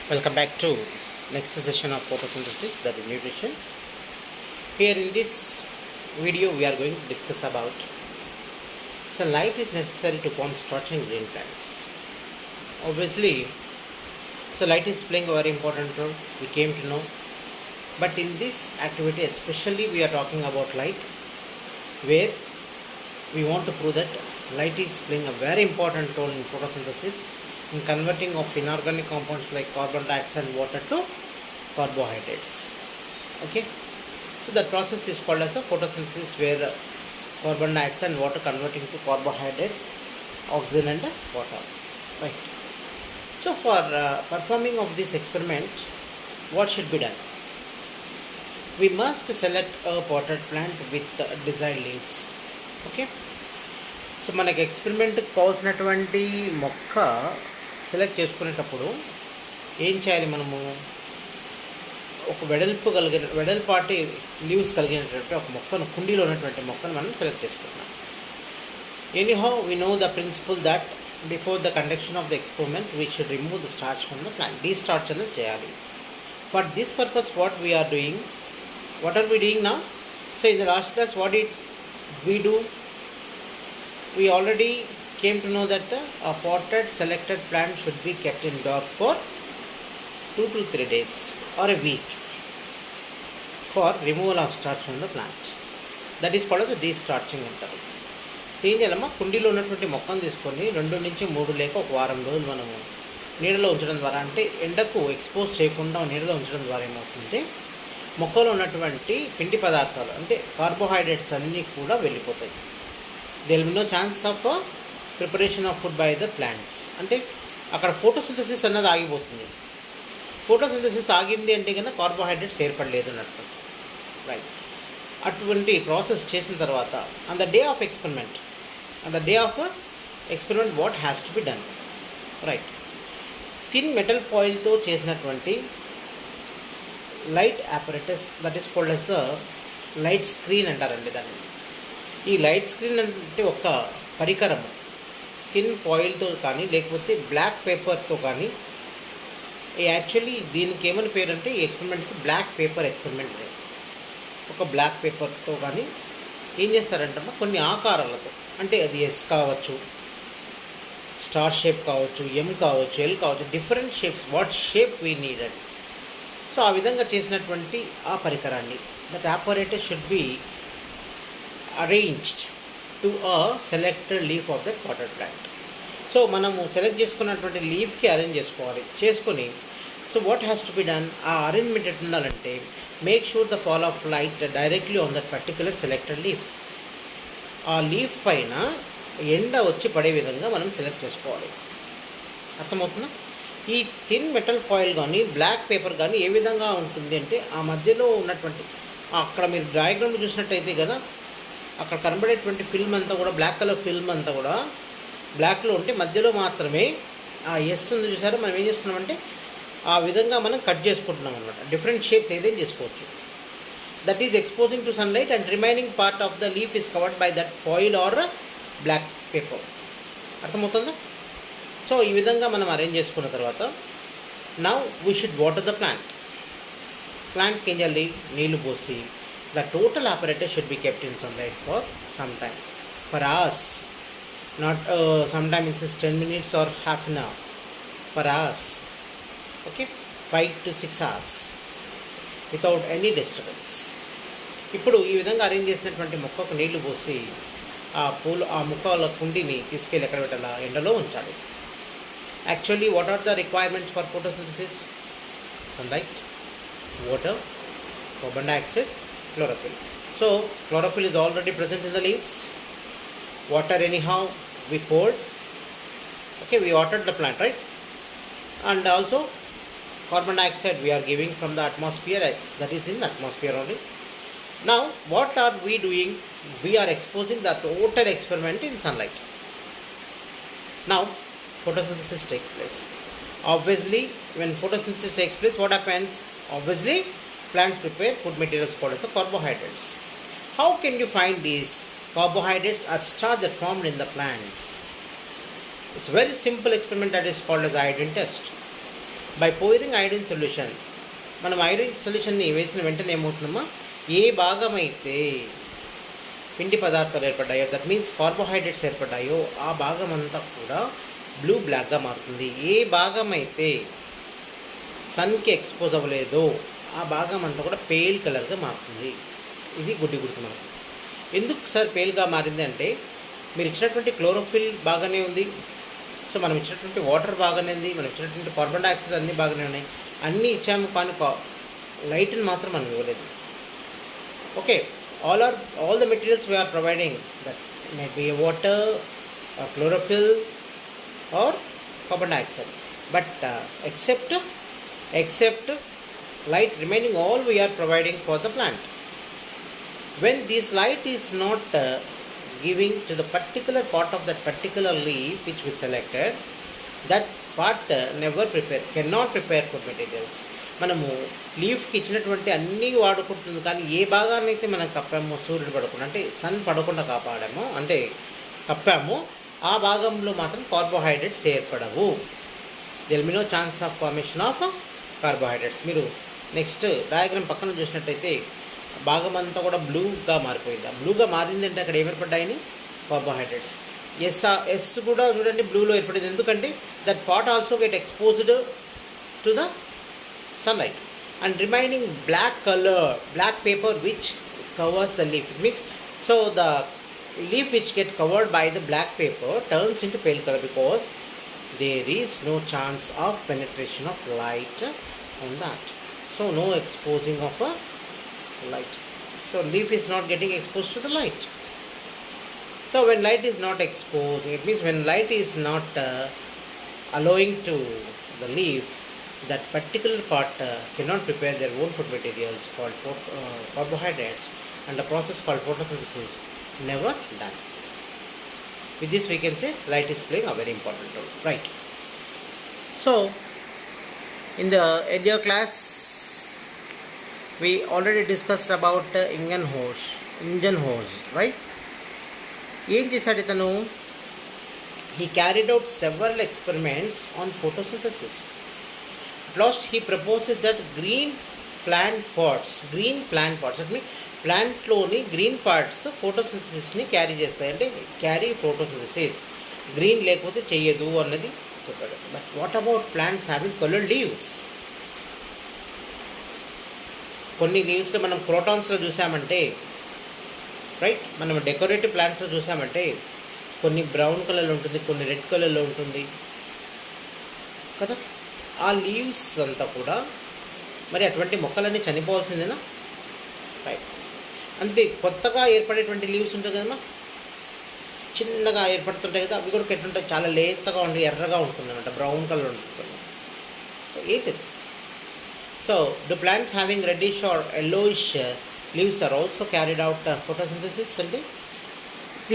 Welcome back to next session of photosynthesis, that is nutrition. Here in this video we are going to discuss about sunlight is necessary to form starch and green plants. Obviously, sunlight is playing a very important role, we came to know. But in this activity especially we are talking about light, where we want to prove that light is playing a very important role in photosynthesis in converting of inorganic compounds like carbon dioxide and water to carbohydrates. Okay, so that process is called as the photosynthesis, where carbon dioxide and water converting to carbohydrate, oxygen and water. Right. So for performing of this experiment, what should be done? We must select a potted plant with desired leaves. Okay, so మనకి ఎక్స్పెరిమెంట్కి కావాల్సినటువంటి మొక్క select చేసుకునేటప్పుడు ఏం చేయాలి? మనము ఒక వెడల్పాటి leaves కలిగినటువంటి ఒక మొక్కను, కుండీలో ఉన్నటువంటి మొక్కను మనం సెలెక్ట్ చేసుకుంటున్నాం. Anyhow we know the principle that before the conduction of the experiment we should remove the starch from the plant. Destarch అనేది చేయాలి. For this purpose what we are doing, what are we doing now? So in the last class what did we do? We already came to know that a potted selected plant should be kept in dark for 2 to 3 days or a week for removal of starch from the plant. That is called as the de-starching అంటారు. ఏం చేయాలమ్మా, కుండీలో ఉన్నటువంటి మొక్కను తీసుకొని 2 నుంచి 3 లేక ఒక వారం రోజులు మనము నీడలో ఉంచడం ద్వారా, అంటే ఎండకు ఎక్స్పోజ్ చేయకుండా నీడలో ఉంచడం ద్వారా ఏమవుతుందంటే మొక్కలో ఉన్నటువంటి పిండి పదార్థాలు అంటే కార్బోహైడ్రేట్స్ అన్నీ కూడా వెళ్ళిపోతాయి. There will be no chance of preparation of food by the plants. అంటే అక్కడ ఫోటోసింథసిస్ అన్నది ఆగిపోతుంది. ఫోటోసింథసిస్ ఆగింది అంటే కన్నా కార్బోహైడ్రేట్స్ ఏర్పడలేదు అన్నట్టు. రైట్. అటువంటి ప్రాసెస్ చేసిన తర్వాత on the day of experiment what has to be done? Right. Thin metal ఫాయిల్తో చేసినటువంటి light apparatus, that is called as the light screen అంటారండి దాన్ని. ఈ లైట్ స్క్రీన్ అంటే ఒక పరికరము థిన్ ఫాయిల్తో కానీ లేకపోతే బ్లాక్ పేపర్తో కానీ, యాక్చువల్లీ దీనికి ఏమని పేరు అంటే ఈ ఎక్స్పెరిమెంట్కి బ్లాక్ పేపర్ ఎక్స్పెరిమెంట్. ఒక బ్లాక్ పేపర్తో కానీ ఏం చేస్తారంటమ్మా, కొన్ని ఆకారాలతో, అంటే అది ఎస్ కావచ్చు, స్టార్ షేప్ కావచ్చు, ఎం కావచ్చు, ఎల్ కావచ్చు, different shapes, what shape we needed. So ఆ విధంగా చేసినటువంటి ఆ పరికరాన్ని, that apparatus should be arranged to a selected leaf of that potted plant. So మనము సెలెక్ట్ చేసుకున్నటువంటి లీఫ్కి అరేంజ్ చేసుకొని so what has to be done? ఆ అరేంజ్మెంట్ ఎట్లా ఉండాలంటే, make sure the fall of light directly on that particular selected leaf. ఆ leaf పైన ఎండ వచ్చి పడే విధంగా మనం సెలెక్ట్ చేసుకోవాలి. అర్థమవుతుందా? ఈ థిన్ మెటల్ ఫాయిల్ కానీ బ్లాక్ పేపర్ కానీ ఏ విధంగా ఉంటుంది అంటే, ఆ మధ్యలో ఉన్నటువంటి అక్కడ మీరు డయాగ్రామ్ చూసినట్టయితే కదా, అక్కడ కనబడేటువంటి ఫిల్మ్ అంతా కూడా బ్లాక్ కలర్ ఫిల్మ్ అంతా కూడా బ్లాక్లో ఉంటే మధ్యలో మాత్రమే ఆ ఎస్ ఉంది చూసారో, మనం ఏం చేస్తున్నామంటే ఆ విధంగా మనం కట్ చేసుకుంటున్నాం అనమాట. డిఫరెంట్ షేప్స్ ఏదైనా చేసుకోవచ్చు. That is exposing to sunlight and remaining part of the leaf is covered by that foil or black paper. అర్థమవుతుందా? సో ఈ విధంగా మనం అరేంజ్ చేసుకున్న తర్వాత now we should water the ప్లాంట్కి ఏం చేయాలి? నీళ్లు పోసి the total apparatus should be kept in sunlight for some time, for hours, not some time in 10 minutes or half an hour, for hours. Okay, 5 to 6 hours without any disturbance. ఇప్పుడు ఈ విధంగా arrange చేసినటువంటి మొక్కకు నీళ్లు పోసి ఆ మొక్కల కుండీని తీసుకెళ్ళి ఎక్కడ పెట్టాలా? ఎండలో ఉంచాలి. Actually, what are the requirements for photosynthesis? Sunlight, water, carbon dioxide, chlorophyll. So, chlorophyll is already present in the leaves. Water anyhow we poured. Okay, we watered the plant, right? And also, carbon dioxide we are giving from the atmosphere, that is in the atmosphere only. Now, what are we doing? We are exposing the total experiment in sunlight. Now, photosynthesis takes place. Obviously, when photosynthesis takes place, what happens? Obviously, plants prepare food materials called as the carbohydrates. How can you find these carbohydrates or starch that formed in the plants? It's a very simple experiment that is called as iodine test. By pouring iodine solution, మనం iodine సొల్యూషన్ని వేసిన వెంటనే ఏమవుతుందమ్మా, ఏ భాగం అయితే పిండి పదార్థాలు ఏర్పడ్డాయో, దట్ మీన్స్ కార్బోహైడ్రేట్స్ ఏర్పడ్డాయో ఆ భాగం అంతా కూడా బ్లాక్గా మారుతుంది. ఏ భాగం అయితే సన్కి ఎక్స్పోజ్ అవ్వలేదో ఆ భాగం అంతా కూడా పేల్ కలర్గా మారుతుంది. ఇది గుర్తు మనకు. ఎందుకు సార్ పేల్గా మారింది అంటే, మీరు ఇచ్చినటువంటి క్లోరోఫిల్ బాగానే ఉంది, సో మనం ఇచ్చినటువంటి వాటర్ బాగానే ఉంది, మనం ఇచ్చినటువంటి కార్బన్ డైఆక్సైడ్ అన్నీ బాగానే ఉన్నాయి, అన్నీ ఇచ్చాము, కానీ లైట్ని మాత్రం మనం ఇవ్వలేదు. Okay, all the materials we are providing, that may be water or chlorophyll or carbon dioxide, but except light remaining, all we are providing for the plant. When this light is not giving to the particular part of that particular leaf which we selected, that part cannot prepare food materials. మనము లీఫ్కి ఇచ్చినటువంటి అన్నీ వాడుకుంటుంది, కానీ ఏ భాగాన్ని అయితే మనం కప్పామో, సూర్యుడు పడకుండా అంటే సన్ పడకుండా కాపాడామో అంటే కప్పామో, ఆ భాగంలో మాత్రం కార్బోహైడ్రేట్స్ ఏర్పడవు. There will be no chance of formation of carbohydrates. మీరు నెక్స్ట్ డయాగ్రామ్ పక్కన చూసినట్టయితే భాగం అంతా కూడా బ్లూగా మారిపోయింది. ఆ బ్లూగా మారిందంటే అక్కడ ఏర్పడ్డాయని కార్బోహైడ్రేట్స్. ఎస్ కూడా చూడండి బ్లూలో ఏర్పడింది, ఎందుకంటే that part also get exposed to the sunlight, and remaining black paper which covers the leaf. It means, so the leaf which get covered by the black paper turns into pale color because there is no chance of penetration of light on that, so no exposing of a light, so leaf is not getting exposed to the light. So when light is not exposed, it means when light is not allowing to the leaf, that particular part cannot prepare their own food materials called carbohydrates, and the process called photosynthesis never done. With this we can say light is playing a very important role, right? So in the earlier class we already discussed about engine hose, right? ఏం చేశాడు ఇతను? He carried out several experiments on photosynthesis. Last he proposes that green plant parts, that means ప్లాంట్లోని green parts ఫోటోసింథసిస్ని carry చేస్తాయి, అంటే carry photosynthesis, green లేకపోతే చెయ్యదు అన్నది చెప్పాడు. But what about plants having coloured leaves? కొన్ని లీవ్స్లో మనం క్రోటాన్స్లో చూసామంటే, రైట్, మనం డెకరేటివ్ ప్లాంట్స్లో చూసామంటే కొన్ని బ్రౌన్ కలర్లో ఉంటుంది, కొన్ని రెడ్ కలర్లో ఉంటుంది కదా. ఆ లీవ్స్ అంతా కూడా మరి అటువంటి మొక్కలన్నీ చనిపోవాల్సిందేనా? రైట్. అంతే, కొత్తగా ఏర్పడేటువంటి లీవ్స్ ఉంటాయి కదమ్మా, చిన్నగా ఏర్పడుతుంటాయి కదా, అవి కూడా ఎట్లుంటాయి, చాలా లేతగా ఉండి ఎర్రగా ఉంటుంది అనమాట, బ్రౌన్ కలర్ ఉంటుంది. సో ఏంటిది? So the plants having reddish or yellowish leaves are also carried out photosynthesis అంటే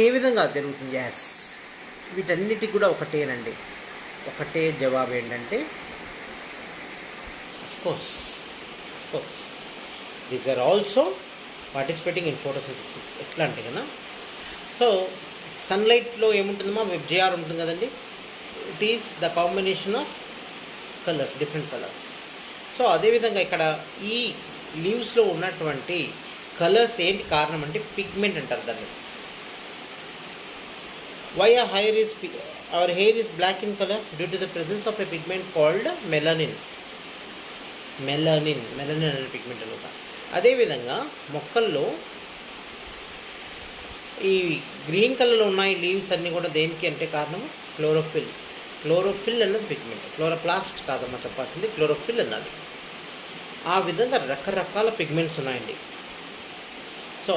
ఏ విధంగా జరుగుతుంది? యాస్, వీటన్నిటికి కూడా ఒకటే జవాబు ఏంటంటే, of course these are also participating in photosynthesis. ఎట్లా అంటే కదా, సో సన్లైట్లో ఏముంటుందమ్మా, వెబ్జిఆర్ ఉంటుంది కదండి, it is the combination of colours, different colours. So అదేవిధంగా ఇక్కడ ఈ లీవ్స్లో ఉన్నటువంటి కలర్స్ ఏంటి కారణం అంటే పిగ్మెంట్ అంటారు దాన్ని. Why our hair is black in color due to the presence of a pigment called melanin అనే పిగ్మెంట్ అనమాట. అదేవిధంగా మొక్కల్లో ఈ గ్రీన్ కలర్లో ఉన్నాయి లీవ్స్ అన్నీ కూడా దేనికి అంటే కారణం క్లోరోఫిల్ అన్నది పిగ్మెంట్, క్లోరోప్లాస్ట్ కాదమ్మా చెప్పాల్సింది, క్లోరోఫిల్ అన్నది. ఆ విధంగా రకరకాల పిగ్మెంట్స్ ఉన్నాయండి. సో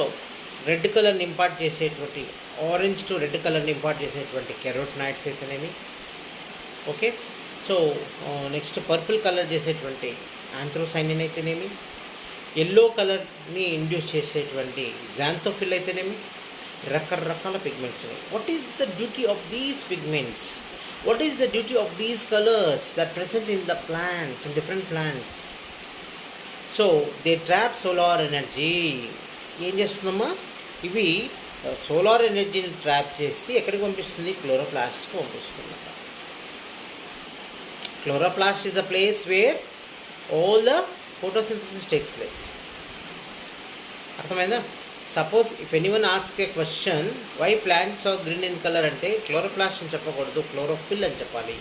రెడ్ కలర్ని ఇంపార్ట్ చేసేటువంటి, ఆరెంజ్ టు రెడ్ కలర్ని ఇంపార్ట్ చేసేటువంటి కెరోటినాయిడ్స్ అయితేనేమి, okay. So next purple colour చేసేటువంటి ఆంథ్రోసైనిన్ అయితేనేమి, ఎల్లో కలర్ని ఇండ్యూస్ చేసేటువంటి జాంథోఫిల్ అయితేనేమి, రకరకాల పిగ్మెంట్స్ ఉన్నాయి. What is the duty of these pigments? What is the duty of these colours that present in the plants, in different plants? So they trap solar energy. ఏం చేస్తుందమ్మా, ఇవి solar ఎనర్జీని trap చేసి ఎక్కడికి పంపిస్తుంది? క్లోరోప్లాస్ట్కి పంపిస్తుంది. Chloroplast is the place where all the photosynthesis takes place. అర్థమైందా? Suppose if anyone ask a question why plants are green in colour అంటే chloroplast అని చెప్పకూడదు, క్లోరోఫిల్ అని చెప్పాలి.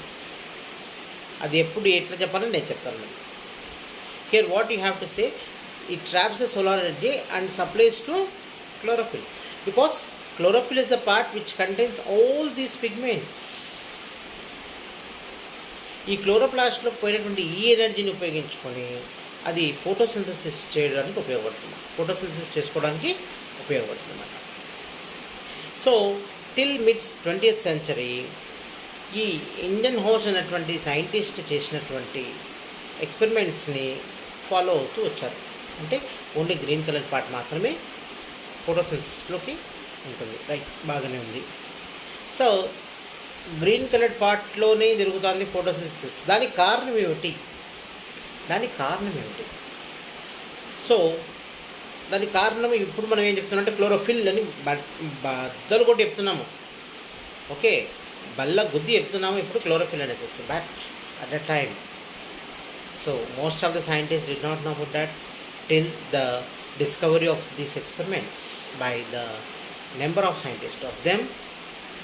అది ఎప్పుడు ఎట్లా చెప్పాలని నేను చెప్తాను. మరి here what you have to say, it traps the solar energy and supplies to chlorophyll, because chlorophyll is the part which contains all these pigments. ఈ క్లోరోప్లాస్ట్లో పోయినటువంటి ఈ ఎనర్జీని ఉపయోగించుకొని అది ఫోటోసింథసిస్ చేయడానికి ఉపయోగపడుతుంది, ఫోటోసింథసిస్ చేసుకోవడానికి ఉపయోగపడుతుంది. So till mid 20th century ఈ ఇంజన్ హోస్ అనేటువంటి సైంటిస్ట్ చేసినటువంటి ఎక్స్పెరిమెంట్స్ని ఫాలో అవుతూ వచ్చారు. అంటే ఓన్లీ గ్రీన్ కలర్ పార్ట్ మాత్రమే ఫోటోసింథసిస్లోకి ఉంటుంది. రైట్, బాగానే ఉంది. సో గ్రీన్ కలర్డ్ పార్ట్లోనే జరుగుతుంది ఫోటోసింథసిస్. దానికి కారణం ఏమిటి? సో దానికి కారణం ఇప్పుడు మనం ఏం చెప్తున్నాం అంటే క్లోరోఫిల్ అని బద్దలు కొట్టి చెప్తున్నాము. ఓకే, బల్ల గుద్ది చెప్తున్నాము ఇప్పుడు క్లోరోఫిల్ అనేసి. But at the time, so most of the scientist did not know about that till the discovery of these experiments by the number of scientists. Of them,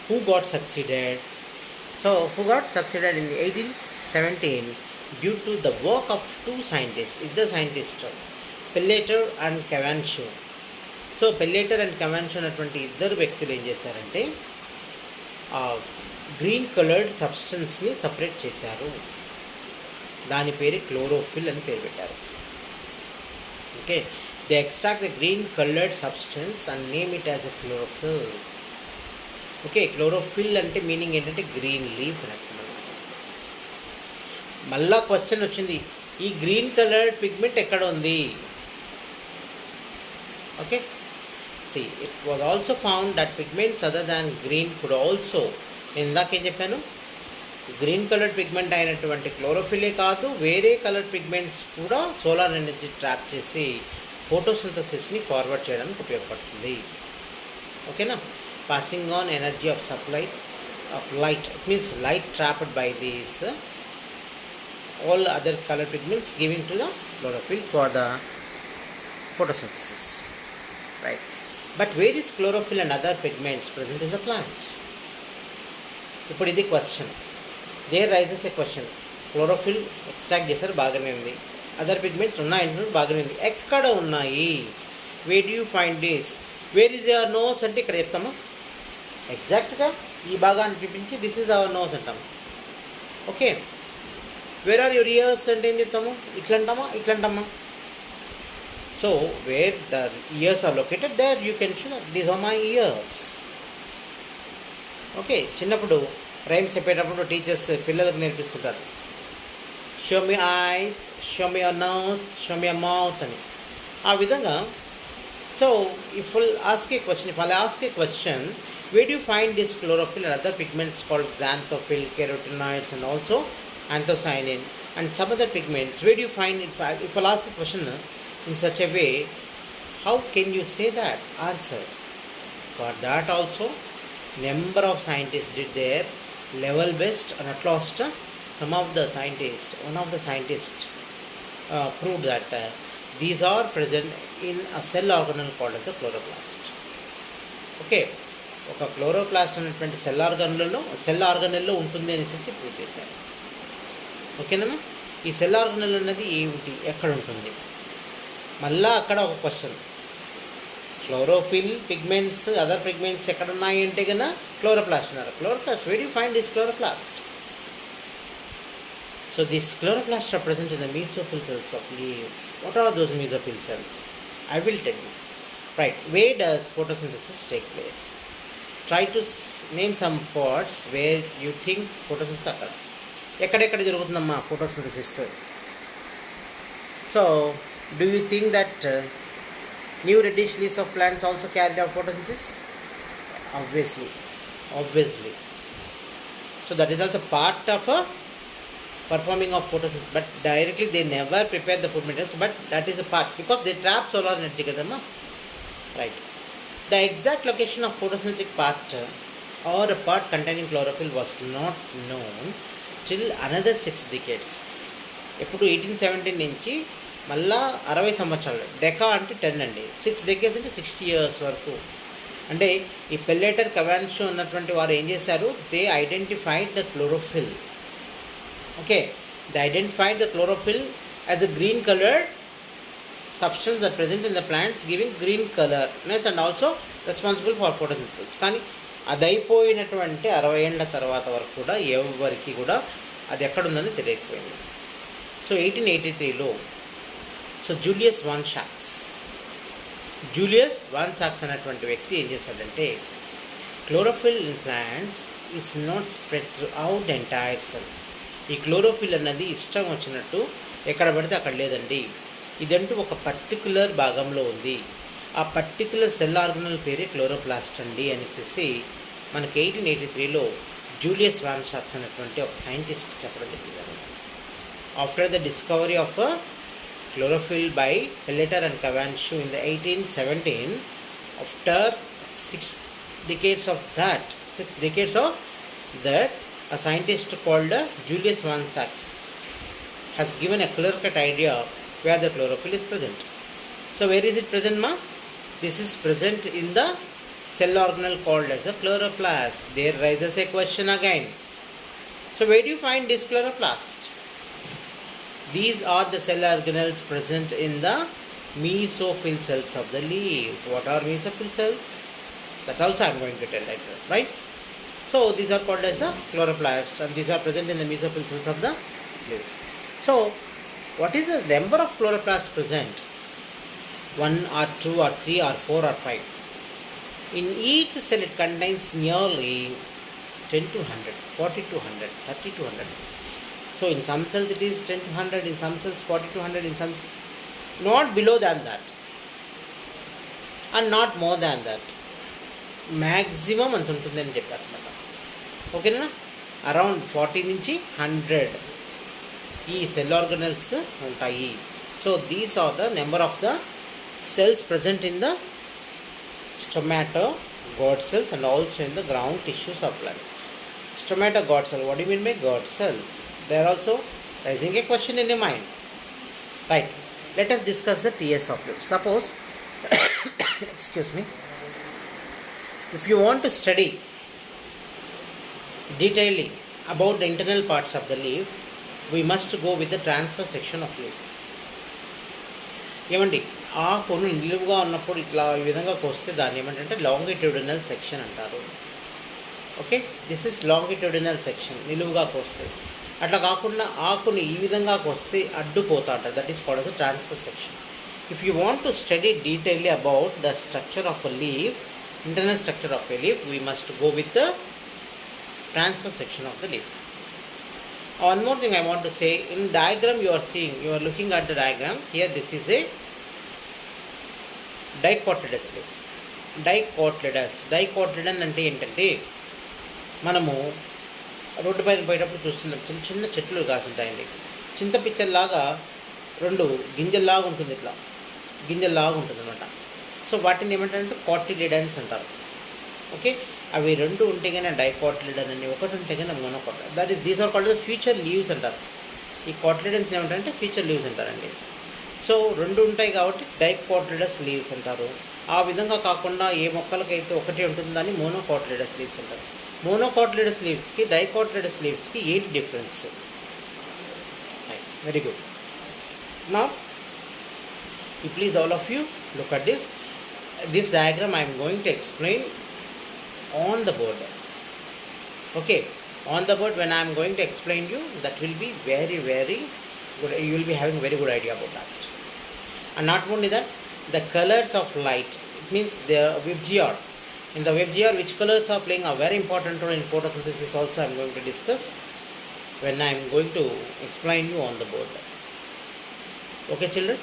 who got succeeded in 1817 due to the work of two scientists, Pelletier and Cavendish. So Pelletier and Cavendish అన్నటువంటి ఇద్దరు వ్యక్తులు ఏం చేశారంటే green coloured సబ్స్టెన్స్ని separate చేశారు. దాని పేరు chlorophyll అని పేరు పెట్టారు. Okay, they extract the green coloured substance and name it as a chlorophyll. Okay, chlorophyll అంటే మీనింగ్ ఏంటంటే గ్రీన్ లీఫ్ అని అర్థం. మళ్ళా క్వశ్చన్ వచ్చింది, ఈ గ్రీన్ కలర్డ్ పిగ్మెంట్ ఎక్కడ ఉంది? Okay, see, it was also found that pigments other than green could also, నేను ఇందాకేం చెప్పాను, గ్రీన్ కలర్డ్ పిగ్మెంట్ అయినటువంటి క్లోరోఫిలే కాదు, వేరే కలర్ పిగ్మెంట్స్ కూడా సోలార్ ఎనర్జీ ట్రాప్ చేసి ఫోటోసింథసిస్ని ఫార్వర్డ్ చేయడానికి ఉపయోగపడుతుంది. ఓకేనా? Passing on energy of supply of light, it means light trapped by these all other color pigments giving to the chlorophyll for the photosynthesis, right? But where is chlorophyll and other pigments present in the plant? ఇప్పుడు ఇది question. There raises a question. Chlorophyll extract చేశారు, బాగానే ఉంది. Other pigments ఉన్నాయంటున్నారు, బాగానే ఉంది. ఎక్కడ ఉన్నాయి? Where do you find this? Where is your nose అంటే ఇక్కడ చెప్తాము. ఎగ్జాక్ట్గా ఈ భాగాన్ని చూపించి దిస్ ఈజ్ అవర్ నోస్ అంటాము. Okay, where are your ears అంటే ఏం చెప్తాము? ఇట్లంటామా? So where the ears are located, there you can show that these are my ears. Okay, చిన్నప్పుడు రైమ్స్ చెప్పేటప్పుడు టీచర్స్ పిల్లలకు నేర్పిస్తుంటారు, show me eyes, show me your nose, show me your mouth అని. ఆ విధంగా so if I ask a question, where do you find this chlorophyll and other pigments called xanthophyll, carotenoids and also anthocyanin and some other pigments, where do you find it? If I'll ask a question in such a way, how can you say that? Answer. For that also, number of scientists did their level best, and at last one of the scientists proved that these are present in a cell organelle called as the chloroplast. Okay, ఒక chloroplast అనేటువంటి cell ఆర్గనెల్లో ఉంటుంది అనేసి prove చేశారు. ఓకేనమ్మా, ఈ cell organelle అనేది ఏమిటి, ఎక్కడ ఉంటుంది? మళ్ళా అక్కడ ఒక question, chlorophyll pigments other pigments ఎక్కడ ఉన్నాయి అంటే కన్నా క్లోరోప్లాస్ట్ అన్నారు. Chloroplast, where you find this chloroplast? So this chloroplast are present in the mesophyll cells of leaves. What are those mesophyll cells? I will tell you. Right, where does photosynthesis take place? Try to name some parts where you think photosynthesis occurs. ఎక్కడెక్కడ జరుగుతుందమ్మా photosynthesis? So do you think that new reddish leaves of plants also carry out photosynthesis? Obviously. So that is also part of a performing of photosynthesis, but directly they never prepare the food materials, but that is a part because they trap solar energy kadamma, right? The exact location of photosynthetic part or a part containing chlorophyll was not known till another 6 decades. ఎప్పుడు 1817 నుంచి మళ్ళా 60 సంవత్సరాలు. డెకా అంటే 10 అండి. 6 decades అంటే 60 years వరకు. అంటే ఈ పెల్లెటర్ కవాన్షో ఉన్నటువంటి వారు ఏం చేశారు, they identified the chlorophyll. Okay, they identified the chlorophyll as a green coloured substance that present in the plants giving green colorness and also responsible for photosynthesis. కానీ అది అయిపోయినటువంటి 60 ఏళ్ళ తర్వాత వరకు కూడా ఎవరికి కూడా అది ఎక్కడుందని తెలియకపోయింది. సో 1883లో జూలియస్ వాన్ సాక్స్ అనేటువంటి వ్యక్తి ఏం చేశాడంటే, chlorophyll in plants is not spread through out the entire cell. ఈ క్లోరోఫిల్ అన్నది ఇష్టం వచ్చినట్టు ఎక్కడ పడితే అక్కడ లేదండి, ఇదంటూ ఒక పర్టికులర్ భాగంలో ఉంది. ఆ పర్టికులర్ సెల్ ఆర్గనల్ పేరే క్లోరోప్లాస్ట్ అండి అనేసి మనకి 1883లో జూలియస్ వాన్ సాక్స్ అనేటువంటి ఒక సైంటిస్ట్ చెప్పడం జరిగింది. After the discovery of chlorophyll by Pelleter and Cavendish in the 1817, after 6 decades of that, a scientist called Julius Van Sachs has given a clear-cut idea where the chlorophyll is present. So where is it present, ma? This is present in the cell organelle called as the chloroplast. There rises a question again. So where do you find this chloroplast? These are the cell organelles present in the mesophyll cells of the leaves. What are mesophyll cells? That also I am going to tell later, right? So these are called as the chloroplast, and these are present in the mesophyll cells of the leaves. So what is the number of chloroplasts present? 1 or 2 or 3 or 4 or 5. In each cell it contains nearly 10 to 100, 40 to 100, 30 to 100. So in some cells it is 10 to 100, in some cells 40 to 100, in some cells not below than that and not more than that. Maximum అంత ఉంటుందని చెప్పారు అన్నమాట. ఓకేనా, around 40 నుంచి 100 ఈ cell organelles ఉంటాయి. So these are the number of the cells present in the stomata, God cells, and also in the ground tissues of plant. Stomata, God cell. What do you mean by God cell? They are also raising a question in your mind. Right. Let us discuss the TS of leaf. Suppose, excuse me, if you want to study detailedly about the internal parts of the leaf, we must go with the transverse section of leaf. ఏమండి, ఆకును నిలువుగా ఉన్నప్పుడు ఇట్లా ఈ విధంగా కోస్తే దాన్ని ఏమంటే లాంగిట్యూడినల్ సెక్షన్ అంటారు. Okay, this is longitudinal section, నిలువుగా కోస్తే. అట్లా కాకుండా ఆకుని ఈ విధంగా కోస్తే అడ్డుపోతా అంటారు. That is called the transfer section. If you want to study detailly about the structure of a leaf, internal structure of a leaf, we must go with the transverse section of the leaf. One more thing I want to say, in diagram you are seeing, you are looking at the diagram here, this is a dicotyledous leaf. Dicotyledon అంటే ఏంటంటే, మనము road పైన పోయేటప్పుడు చూస్తున్నాం, చిన్న చిన్న చెట్లు కాసుంటాయండి. చింత పిచ్చల్లాగా 2 గింజల్లాగా ఉంటుంది, ఇట్లా గింజల్లాగా ఉంటుంది అనమాట. సో వాటిని ఏమంటారంటే కాటిలిడన్స్ అంటారు. ఓకే, అవి 2 ఉంటే కానీ డైకాటిలిడన్ అని, ఒకటి ఉంటే కానీ monocotyledon. That is these are called future leaves అంటారు. ఈ కాటిలిడన్స్ ఏమంటారంటే ఫ్యూచర్ లీవ్స్ అంటారండి. సో 2 ఉంటాయి కాబట్టి డైకాటిలిడస్ లీవ్స్ అంటారు. ఆ విధంగా కాకుండా ఏ మొక్కలకైతే ఒకటే ఉంటుంది దాన్ని మోనోకాటిలిడస్ లీవ్స్ అంటారు. మోనోకాటిలిడస్ లీవ్స్కి డైకాటిలిడస్ లీవ్స్కి ఏంటి difference? Very good. Now please all of you look at this diagram. I am going to explain on the board. Okay, on the board when I am going to explain you, that will be very very good. You will be having very good idea about that. And not only that, the colors of light, it means the WebGR. In the WebGR, which colors are playing a very important role in photosynthesis also I am going to discuss when I am going to explain you on the board. Okay children,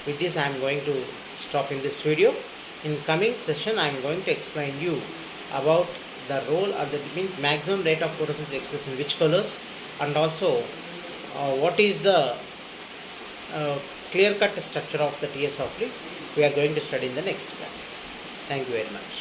with this I am going to stop in this video. In coming session I am going to explain you about the role of the maximum rate of photosynthesis expressed in which colors, and also what is the clear cut structure of the TS of leaf we are going to study in the next class. Thank you very much.